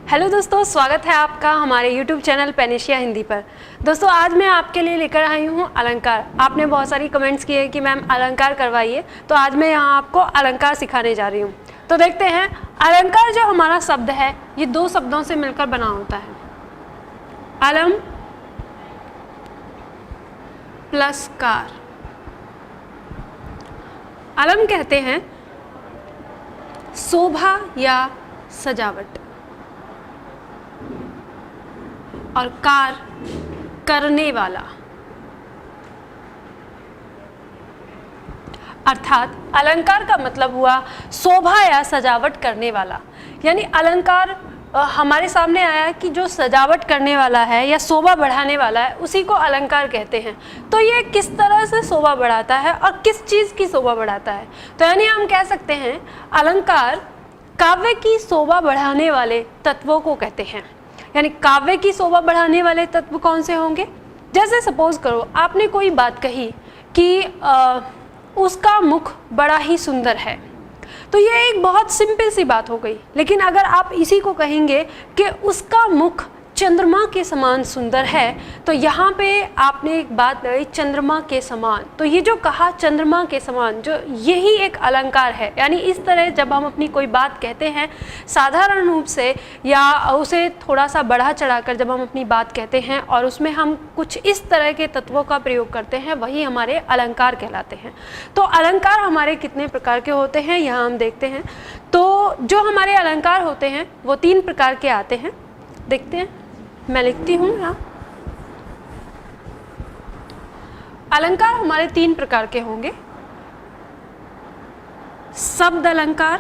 Hello दोस्तों, स्वागत है आपका हमारे YouTube चैनल पेनिशिया हिंदी पर। दोस्तों आज मैं आपके लिए लेकर आई हूँ अलंकार। आपने बहुत सारी कमेंट्स किए कि मैम अलंकार करवाइए, तो आज मैं यहाँ आपको अलंकार सिखाने जा रही हूँ। तो देखते हैं, अलंकार जो हमारा शब्द है ये दो शब्दों से मिलकर बना होता है, अलम प्लस कार। अलम कहते हैं शोभा या सजावट, और कार करने वाला, अर्थात अलंकार का मतलब हुआ शोभा या सजावट करने वाला। यानी अलंकार हमारे सामने आया कि जो सजावट करने वाला है या शोभा बढ़ाने वाला है उसी को अलंकार कहते हैं। तो ये किस तरह से शोभा बढ़ाता है और किस चीज़ की शोभा बढ़ाता है, तो यानी हम कह सकते हैं अलंकार काव्य की शोभा बढ़ाने वाले तत्वों को कहते हैं। यानी काव्य की शोभा बढ़ाने वाले तत्व कौन से होंगे? जैसे सपोज करो आपने कोई बात कही कि उसका मुख बड़ा ही सुंदर है, तो ये एक बहुत सिंपल सी बात हो गई। लेकिन अगर आप इसी को कहेंगे कि उसका मुख चंद्रमा के समान सुंदर है, तो यहाँ पे आपने एक बात लगाई चंद्रमा के समान। तो ये जो कहा चंद्रमा के समान, जो यही एक अलंकार है। यानी इस तरह जब हम अपनी कोई बात कहते हैं साधारण रूप से या उसे थोड़ा सा बढ़ा चढ़ाकर जब हम अपनी बात कहते हैं और उसमें हम कुछ इस तरह के तत्वों का प्रयोग करते हैं, वही हमारे अलंकार कहलाते हैं। तो अलंकार हमारे कितने प्रकार के होते हैं यहाँ हम देखते हैं। तो जो हमारे अलंकार होते हैं वो 3 प्रकार के आते हैं। देखते हैं, मैं लिखती हूँ यहाँ। अलंकार हमारे 3 प्रकार के होंगे। शब्द अलंकार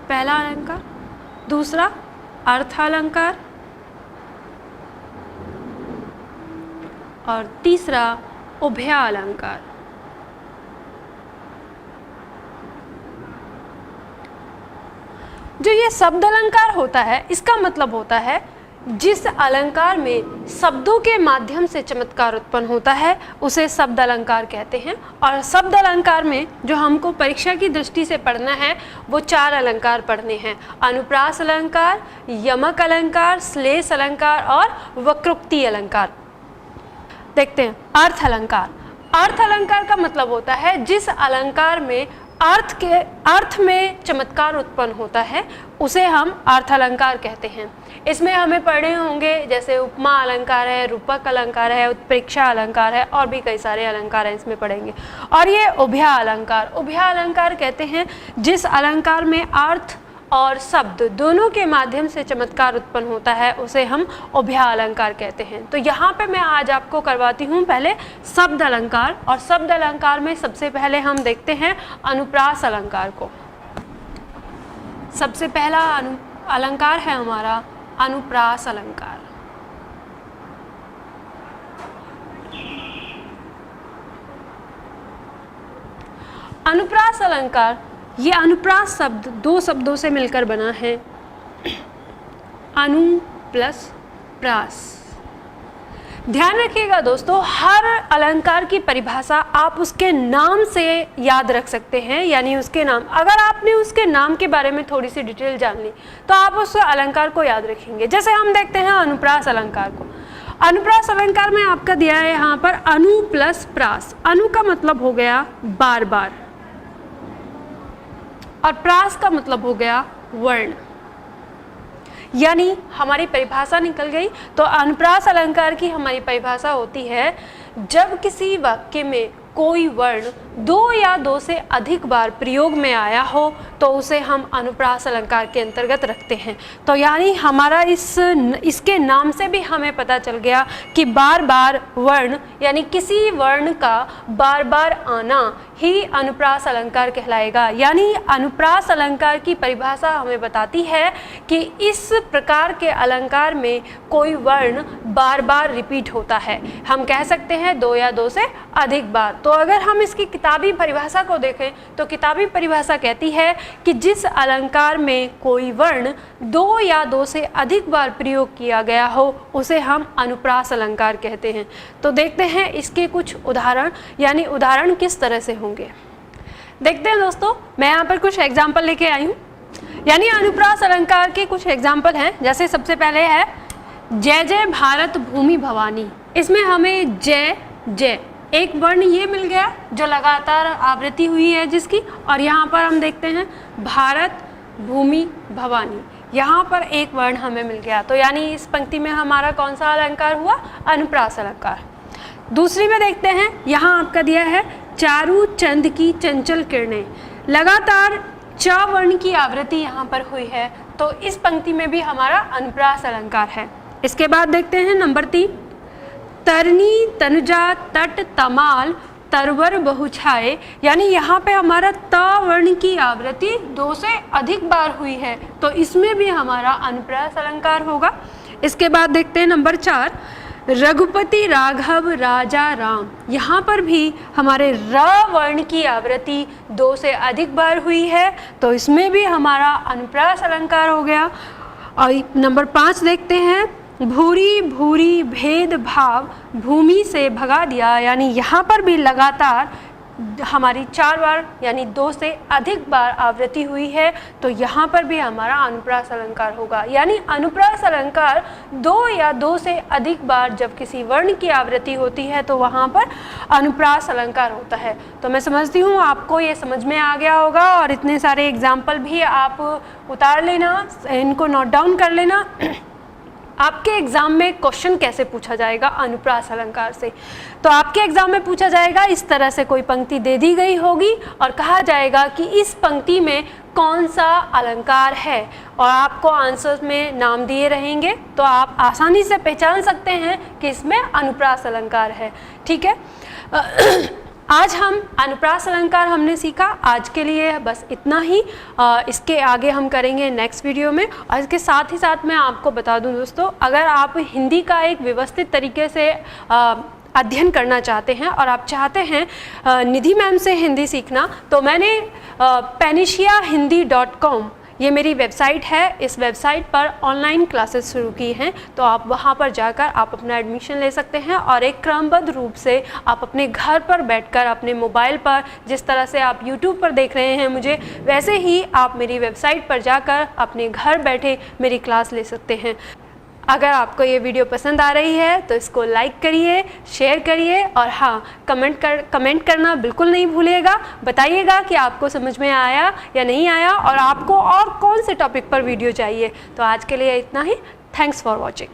पहला अलंकार, दूसरा अर्थ अलंकार और तीसरा उभय अलंकार। जो ये शब्द अलंकार होता है इसका मतलब होता है जिस अलंकार में शब्दों के माध्यम से चमत्कार उत्पन्न होता है उसे शब्द अलंकार कहते हैं। और शब्द अलंकार में जो हमको परीक्षा की दृष्टि से पढ़ना है वो 4 अलंकार पढ़ने हैं: अनुप्रास अलंकार, यमक अलंकार, श्लेष अलंकार और वक्रोक्ति अलंकार। देखते हैं अर्थ अलंकार। अर्थ अलंकार का मतलब होता है जिस अलंकार में अर्थ में चमत्कार उत्पन्न होता है उसे हम अर्थ अलंकार कहते हैं। इसमें हमें पढ़े होंगे जैसे उपमा अलंकार है, रूपक अलंकार है, उत्प्रेक्षा अलंकार है और भी कई सारे अलंकार हैं, इसमें पढ़ेंगे। और ये उभय अलंकार। उभय अलंकार कहते हैं जिस अलंकार में अर्थ और शब्द दोनों के माध्यम से चमत्कार उत्पन्न होता है उसे हम उभय अलंकार कहते हैं। तो यहाँ पे मैं आज आपको करवाती हूँ पहले शब्द अलंकार। और शब्द अलंकार में सबसे पहले हम देखते हैं अनुप्रास अलंकार को। सबसे पहला अलंकार है हमारा अनुप्रास अलंकार। अनुप्रास अलंकार, ये अनुप्रास शब्द 2 शब्दों से मिलकर बना है, अनु प्लस प्रास। ध्यान रखिएगा दोस्तों, हर अलंकार की परिभाषा आप उसके नाम से याद रख सकते हैं। यानी उसके नाम, अगर आपने उसके नाम के बारे में थोड़ी सी डिटेल जान ली तो आप उस अलंकार को याद रखेंगे। जैसे हम देखते हैं अनुप्रास अलंकार को। अनुप्रास अलंकार में आपका दिया है यहाँ पर अनु प्लस प्रास। अनु का मतलब हो गया बार बार और प्रास का मतलब हो गया वर्ण। यानी हमारी परिभाषा निकल गई। तो अनुप्रास अलंकार की हमारी परिभाषा होती है जब किसी वाक्य में कोई वर्ण 2 या 2 से अधिक बार प्रयोग में आया हो तो उसे हम अनुप्रास अलंकार के अंतर्गत रखते हैं। तो यानी हमारा इसके नाम से भी हमें पता चल गया कि बार बार वर्ण यानी किसी वर्ण का बार बार आना ही अनुप्रास अलंकार कहलाएगा। यानी अनुप्रास अलंकार की परिभाषा हमें बताती है कि इस प्रकार के अलंकार में कोई वर्ण बार बार रिपीट होता है। हम कह सकते हैं 2 या 2 से अधिक बार। तो अगर हम इसकी किताबी परिभाषा को देखें तो किताबी परिभाषा कहती है कि जिस अलंकार में कोई वर्ण 2 या 2 से अधिक बार प्रयोग किया गया हो उसे हम अनुप्रास अलंकार कहते हैं। तो देखते हैं इसके कुछ उदाहरण, यानी उदाहरण किस तरह से होंगे। देखते हैं दोस्तों, मैं यहाँ पर कुछ एग्जाम्पल लेके आई हूँ। यानी अनुप्रास अलंकार के कुछ एग्जाम्पल हैं। जैसे सबसे पहले है जय जय भारत भूमि भवानी। इसमें हमें जय जय एक वर्ण ये मिल गया जो लगातार आवृत्ति हुई है जिसकी, और यहाँ पर हम देखते हैं भारत भूमि भवानी, यहाँ पर एक वर्ण हमें मिल गया। तो यानी इस पंक्ति में हमारा कौन सा अलंकार हुआ? अनुप्रास अलंकार। दूसरी में देखते हैं, यहाँ आपका दिया है चारू चंद की चंचल किरणें। लगातार च वर्ण की आवृत्ति यहाँ पर हुई है, तो इस पंक्ति में भी हमारा अनुप्रास अलंकार है। इसके बाद देखते हैं नंबर 3, तरनी तनुजा तट तमाल तरवर बहुछाए। यानी यहाँ पे हमारा त वर्ण की आवृत्ति 2 से अधिक बार हुई है, तो इसमें भी हमारा अनुप्रास अलंकार होगा। इसके बाद देखते हैं नंबर 4, रघुपति राघव राजा राम। यहाँ पर भी हमारे र वर्ण की आवृत्ति 2 से अधिक बार हुई है, तो इसमें भी हमारा अनुप्रास अलंकार हो गया। और नंबर 5 देखते हैं, भूरी भूरी भेद भाव भूमि से भगा दिया। यानी यहाँ पर भी लगातार हमारी 4 बार यानी 2 से अधिक बार आवृत्ति हुई है, तो यहाँ पर भी हमारा अनुप्रास अलंकार होगा। यानी अनुप्रास अलंकार 2 या 2 से अधिक बार जब किसी वर्ण की आवृत्ति होती है तो वहाँ पर अनुप्रास अलंकार होता है। तो मैं समझती हूँ आपको ये समझ में आ गया होगा, और इतने सारे एग्जाम्पल भी आप उतार लेना, इनको नोट डाउन कर लेना। आपके एग्जाम में क्वेश्चन कैसे पूछा जाएगा अनुप्रास अलंकार से? तो आपके एग्जाम में पूछा जाएगा, इस तरह से कोई पंक्ति दे दी गई होगी और कहा जाएगा कि इस पंक्ति में कौन सा अलंकार है, और आपको आंसर्स में नाम दिए रहेंगे, तो आप आसानी से पहचान सकते हैं कि इसमें अनुप्रास अलंकार है। ठीक है, आज हम अनुप्रास अलंकार हमने सीखा। आज के लिए बस इतना ही, इसके आगे हम करेंगे नेक्स्ट वीडियो में। और इसके साथ ही साथ मैं आपको बता दूं दोस्तों, अगर आप हिंदी का एक व्यवस्थित तरीके से अध्ययन करना चाहते हैं और आप चाहते हैं निधि मैम से हिंदी सीखना, तो मैंने panacea-hindi.com ये मेरी वेबसाइट है। इस वेबसाइट पर ऑनलाइन क्लासेस शुरू की हैं, तो आप वहाँ पर जाकर आप अपना एडमिशन ले सकते हैं और एक क्रमबद्ध रूप से आप अपने घर पर बैठकर अपने मोबाइल पर, जिस तरह से आप YouTube पर देख रहे हैं मुझे, वैसे ही आप मेरी वेबसाइट पर जाकर अपने घर बैठे मेरी क्लास ले सकते हैं। अगर आपको ये वीडियो पसंद आ रही है तो इसको लाइक करिए, शेयर करिए, और हाँ, कमेंट करना बिल्कुल नहीं भूलिएगा। बताइएगा कि आपको समझ में आया या नहीं आया, और आपको और कौन से टॉपिक पर वीडियो चाहिए। तो आज के लिए इतना ही। Thanks for watching.